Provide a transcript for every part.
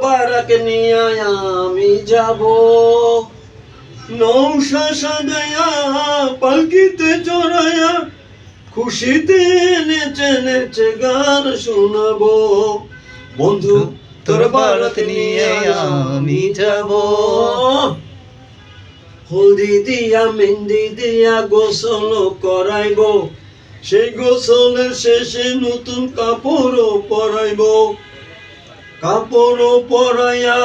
Barack নিয়ে আমি যাব, নৌশা সাজায়া পালকিতে চড়াইয়া খুশিতে নেচে নেচে গান শোনাবো। বন্ধু তোর বারাত নিয়ে আমি যাব, হলদি দিয়া মেহেন্দি দিয়া গোসল করাইব, সেই গোসলের শেষে নতুন কাপড় পরাইব, কাপড় পরাইয়া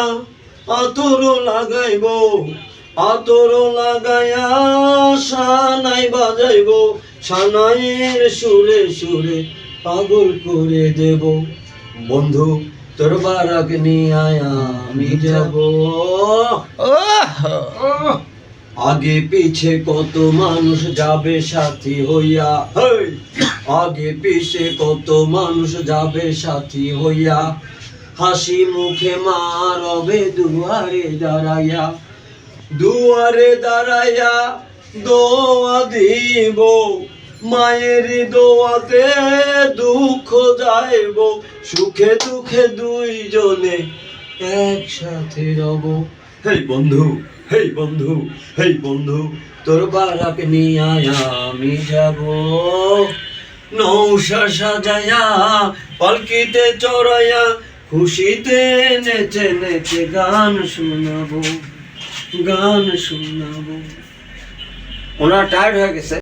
আতর লাগাইব, আতর লাগাইয়া সানাই বাজাইব, সানাইয়ের সুরে সুরে পাগল করে দেব। বন্ধু তোর বারাক নিয়ে আমি যাব। আগে পিছে কত মানুষ যাবে সাথী হইয়া, আগে পিছে কত মানুষ যাবে সাথী হইয়া, হাসি মুখে মা রবে দুয়ারে দাঁড়াইয়া, দুয়ারে দাঁড়াইয়া দোয়া দিব, মায়ের দোয়াতে দুঃখ যাইব, সুখে দুঃখে দুইজনে একসাথে রব। হেই বন্ধু, হেই বন্ধু, হেই বন্ধু তোর বারাক নিয়ে আমি যাব, নৌশা সাজাইয়া পালকিতে চড়াইয়া খুশিতে নেচে নেচে গান শোনাবো, গান শোনাবো। ওনারা টায়ার্ড হয়ে গেছে।